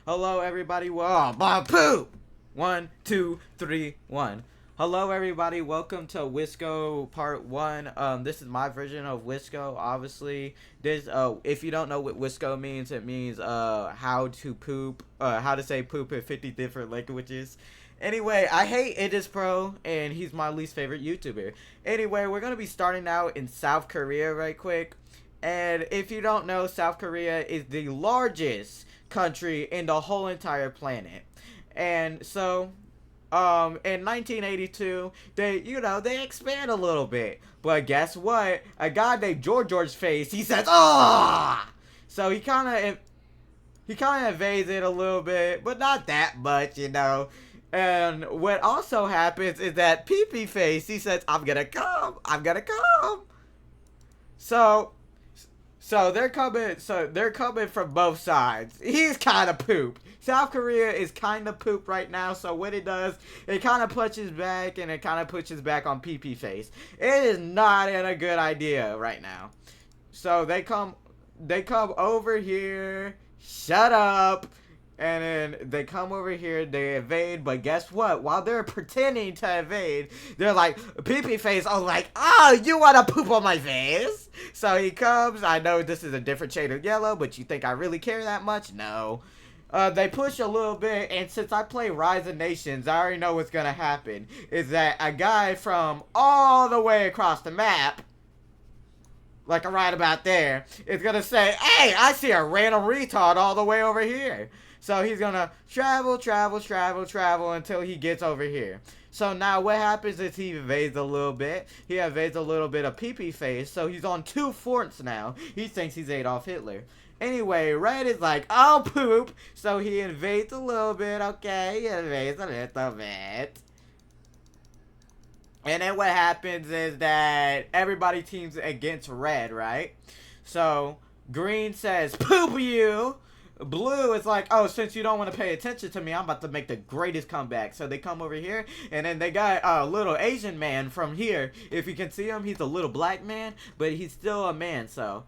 Hello, everybody. Whoa, poop. 1, 2, 3, 1. Hello, everybody. Welcome to Wisco Part 1. This is my version of Wisco. Obviously, if you don't know what Wisco means, it means how to poop, how to say poop in 50 different languages. Anyway, I hate It Is Pro, and he's my least favorite YouTuber. Anyway, we're gonna be starting out in South Korea right quick. And if you don't know, South Korea is the largest country in the whole entire planet. And so, in 1982, they expand a little bit. But guess what? A guy named George Face, he says, "Ah!" So he kind of invades it a little bit, but not that much. And what also happens is that Pee Face, he says, I'm gonna come." So they're coming. So they're coming from both sides. He's kind of pooped. South Korea is kind of pooped right now. So what it does, it kind of pushes back, and it kind of pushes back on Pee Face. It is not in a good idea right now. So they come over here. Shut up. And then they come over here, they invade, but guess what? While they're pretending to invade, they're like, Pee Face, oh, you want to poop on my face? So he comes. I know this is a different shade of yellow, but you think I really care that much? No. They push a little bit, and since I play Rise of Nations, I already know what's going to happen. Is that a guy from all the way across the map, like right about there, is going to say, hey, I see a random retard all the way over here. So he's going to travel until he gets over here. So now what happens is he evades a little bit. He evades a little bit of Pee Face. So he's on 2 forts now. He thinks he's Adolf Hitler. Anyway, Red is like, I'll poop. So he invades a little bit. Okay, he invades a little bit. And then what happens is that everybody teams against Red, right? So Green says, poop you. Blue is like, oh, since you don't want to pay attention to me, I'm about to make the greatest comeback. So they come over here, and then they got a little Asian man from here. If you can see him, he's a little black man, but he's still a man. So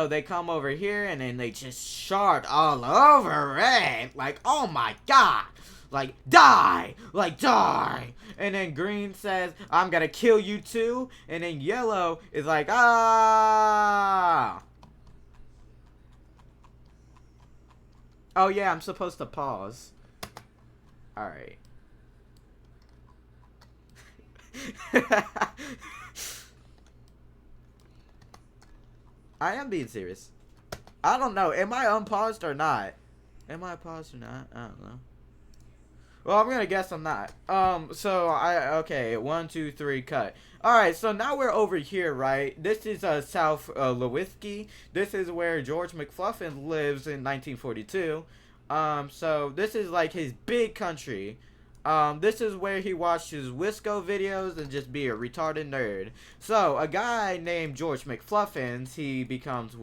they come over here, and then they just shard all over Red. Like, oh my god. Like, die! Like, die! And then Green says, I'm gonna kill you too. And then Yellow is like, ah! Oh yeah, I'm supposed to pause. Alright. I am being serious. I don't know. Am I unpaused or not? Am I paused or not? I don't know. Well, I'm gonna guess I'm not. Okay, 1, 2, 3, cut. Alright, so now we're over here, right? This is South Lewinsky. This is where George McFluffin lives in 1942. So this is like his big country. This is where he watches Wisco videos and just be a retarded nerd. So, a guy named George McFluffins, he becomes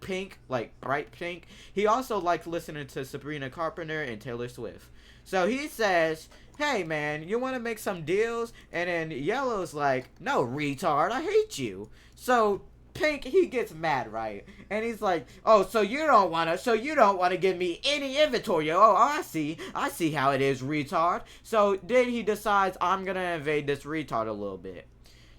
pink, like bright pink. He also likes listening to Sabrina Carpenter and Taylor Swift. So he says, hey man, you want to make some deals? And then Yellow's like, no, retard, I hate you. So Pink, he gets mad, right? And he's like, oh, so you don't want to give me any inventory. Oh, I see how it is, retard. So then he decides, I'm going to invade this retard a little bit.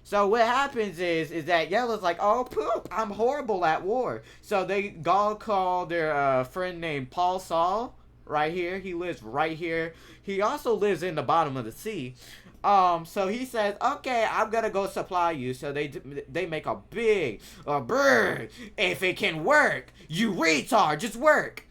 So what happens is that Yellow's like, oh, poop, I'm horrible at war. So they all call their friend named Paul Saul right here. He lives right here. He also lives in the bottom of the sea. So he says, okay, I'm gonna go supply you. So they make a big, if it can work, you retard, just work.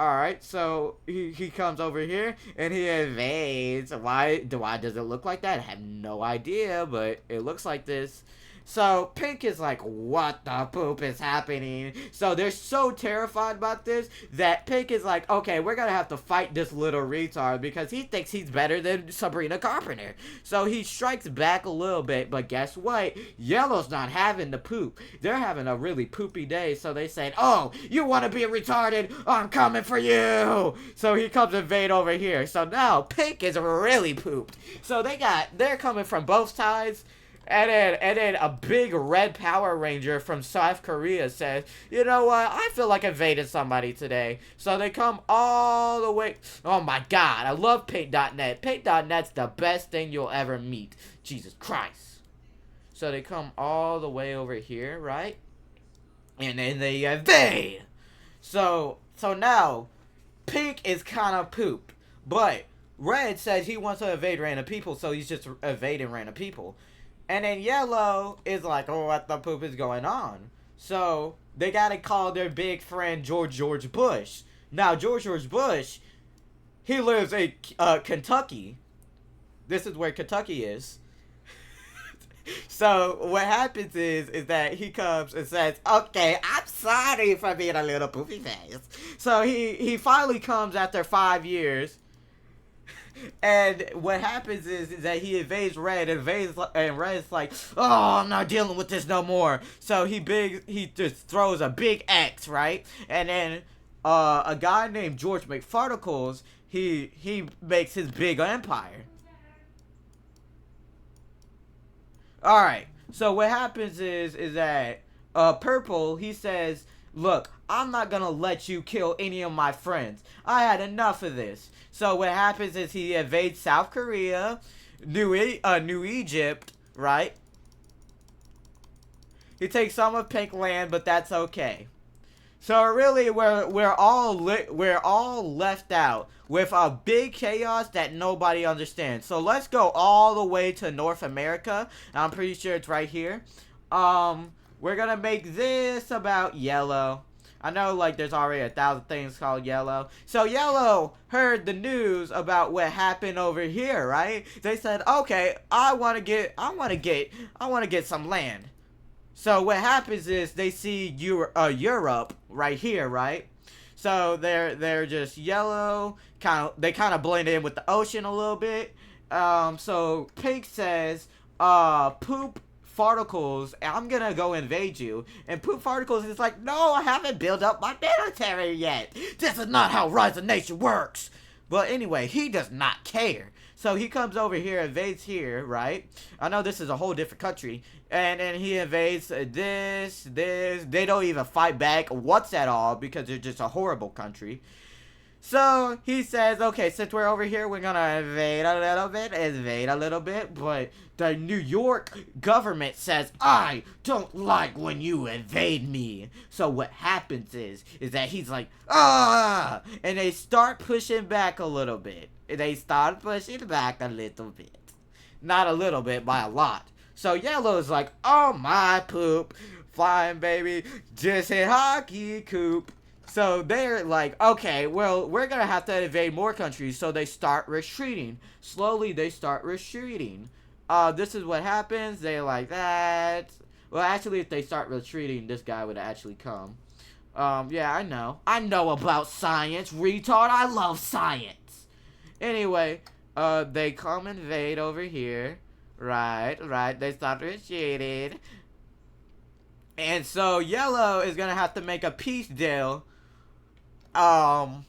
Alright, so he comes over here and he invades. Why does it look like that? I have no idea, but it looks like this. So Pink is like, what the poop is happening? So they're so terrified about this that Pink is like, okay, we're gonna have to fight this little retard because he thinks he's better than Sabrina Carpenter. So he strikes back a little bit, but guess what? Yellow's not having the poop. They're having a really poopy day, so they said, oh, you want to be retarded? I'm coming for you. So he comes invade over here. So now Pink is really pooped. So they're coming from both sides. And then a big red Power Ranger from South Korea says, you know what, I feel like invading somebody today. So they come all the way. Oh my god, I love Paint.net. Paint.net's the best thing you'll ever meet. Jesus Christ. So they come all the way over here, right? And then they invade. So now, Pink is kind of pooped. But Red says he wants to evade random people, so he's just evading random people. And then Yellow is like, oh, what the poop is going on? So they gotta call their big friend George Bush. Now, George Bush, he lives in Kentucky. This is where Kentucky is. So what happens is that he comes and says, okay, I'm sorry for being a little poopy face. So he finally comes after 5 years. And what happens is that he invades Red, and Red's like, oh, I'm not dealing with this no more. So he just throws a big X, right? And then a guy named George McFarticles, he makes his big empire. Alright, so what happens is that Purple, he says, look, I'm not gonna let you kill any of my friends. I had enough of this. So what happens is he invades South Korea, New Egypt, right? He takes some of Pink Land, but that's okay. So really, we're all left out with a big chaos that nobody understands. So let's go all the way to North America. I'm pretty sure it's right here. We're gonna make this about Yellow. I know, like, there's already 1,000 things called Yellow. So Yellow heard the news about what happened over here, right? They said, okay, I want to get some land. So what happens is they see Europe right here, right? So they're just yellow, they kind of blend in with the ocean a little bit. So Pink says, Poop Farticles, I'm gonna go invade you. And Poop Farticles is like, no, I haven't built up my military yet. This is not how Rise of Nation works. But anyway, he does not care. So he comes over here, invades here, right? I know this is a whole different country. And then he invades this. They don't even fight back once at all because they're just a horrible country. So he says, okay, since we're over here, we're gonna invade a little bit, but the New York government says, I don't like when you invade me. So what happens is that he's like, ah, and they start pushing back a little bit. Not a little bit, by a lot. So Yellow's like, oh my poop, flying baby, just hit hockey coop. So they're like, okay, well, we're going to have to invade more countries. So they start retreating. Slowly, they start retreating. This is what happens. They're like that. Well, actually, if they start retreating, this guy would actually come. Yeah, I know. I know about science, retard. I love science. Anyway, they come invade over here. Right. They start retreating. And so Yellow is going to have to make a peace deal. And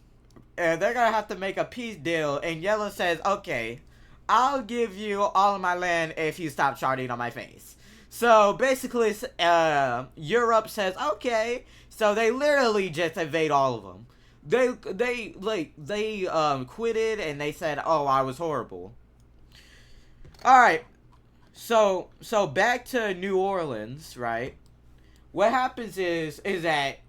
they're gonna have to make a peace deal, and Yellow says, okay, I'll give you all of my land if you stop sharding on my face. So basically, Europe says, okay. So they literally just invade all of them. They quitted, and they said, oh, I was horrible. Alright, so back to New Orleans, right? What happens is that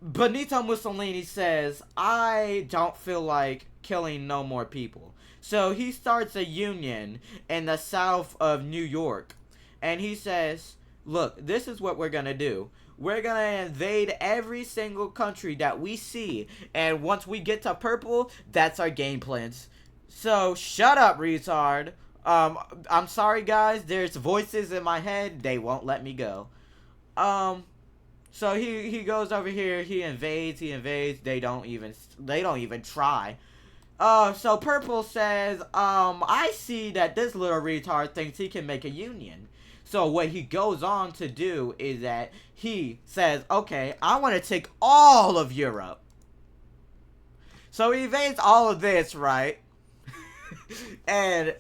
Benito Mussolini says, I don't feel like killing no more people. So he starts a union in the south of New York. And he says, look, this is what we're going to do. We're going to invade every single country that we see. And once we get to purple, that's our game plans. So shut up, retard. I'm sorry, guys. There's voices in my head. They won't let me go. So he goes over here, he invades, they don't even try. So Purple says, I see that this little retard thinks he can make a union. So what he goes on to do is that he says, okay, I want to take all of Europe. So he invades all of this, right? and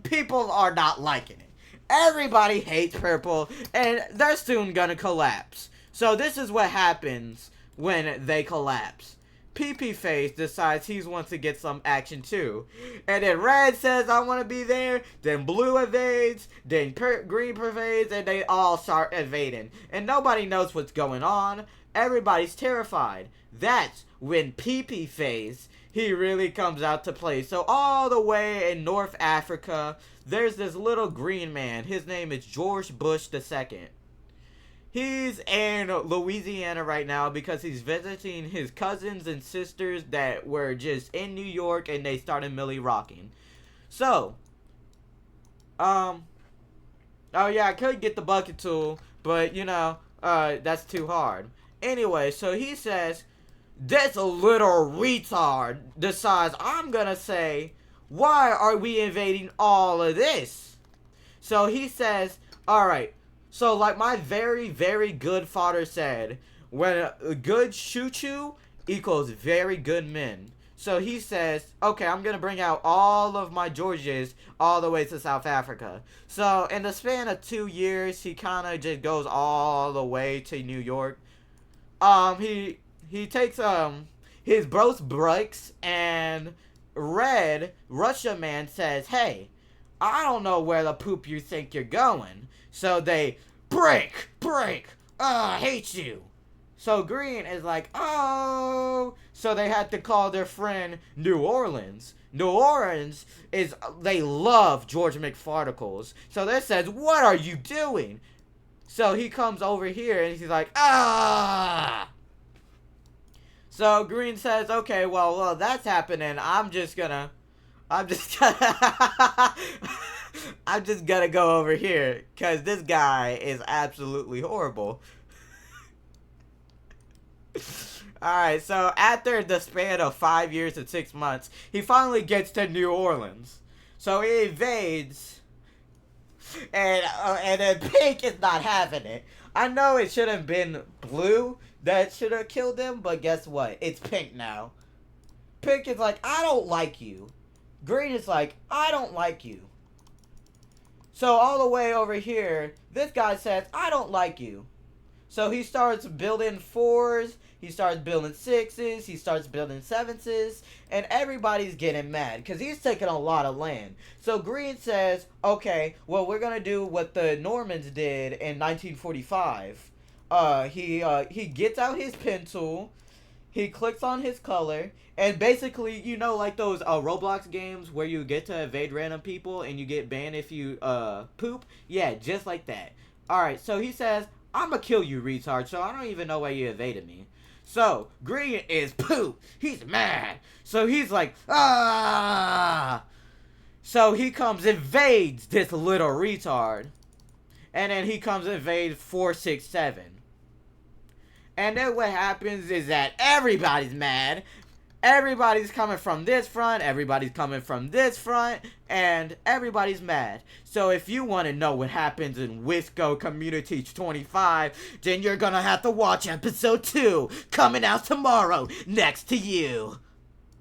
people are not liking it. Everybody hates purple, and they're soon gonna collapse. So this is what happens when they collapse. PP Face decides he wants to get some action too. And then red says, I want to be there. Then blue evades. Then green pervades. And they all start evading. And nobody knows what's going on. Everybody's terrified. That's when PP Face, he really comes out to play. So all the way in North Africa, there's this little green man. His name is George Bush II. He's in Louisiana right now because he's visiting his cousins and sisters that were just in New York and they started Millie rocking. So, oh yeah, I could get the bucket tool, but you know, that's too hard. Anyway, so he says, this little retard decides, I'm gonna say, why are we invading all of this? So he says, alright, so like my very, very good father said, when a good choo-choo equals very good men. So he says, okay, I'm going to bring out all of my Georges all the way to South Africa. So in the span of 2 years, he kind of just goes all the way to New York. He takes, his both breaks, and Red, Russia Man, says, hey, I don't know where the poop you think you're going. So they break, I hate you. So Green is like, oh. So they had to call their friend New Orleans. New Orleans is, they love George McFarticles. So they says, what are you doing? So he comes over here and he's like, ah. So Green says, okay, well, that's happening. I'm just gonna go over here, because this guy is absolutely horrible. Alright, so after the span of 5 years and 6 months, he finally gets to New Orleans. So he invades, and then Pink is not having it. I know it should have been Blue that should have killed him, but guess what? It's Pink now. Pink is like, I don't like you. Green is like, I don't like you. So all the way over here, this guy says, I don't like you. So he starts building 4s, he starts building 6s, he starts building 7s, and everybody's getting mad because he's taking a lot of land. So Green says, okay, well, we're going to do what the Normans did in 1945. He gets out his pen tool, he clicks on his color, and basically, you know, like those Roblox games where you get to evade random people and you get banned if you poop? Yeah, just like that. Alright, so he says, I'm gonna kill you, retard, so I don't even know why you evaded me. So, Green is poop. He's mad. So he's like, ah! So he comes, invades this little retard. And then he comes, invades 4, 6, 7. And then what happens is that everybody's mad. Everybody's coming from this front, everybody's coming from this front, and everybody's mad. So if you want to know what happens in Wisco Community 25, then you're gonna have to watch episode 2, coming out tomorrow, next to you.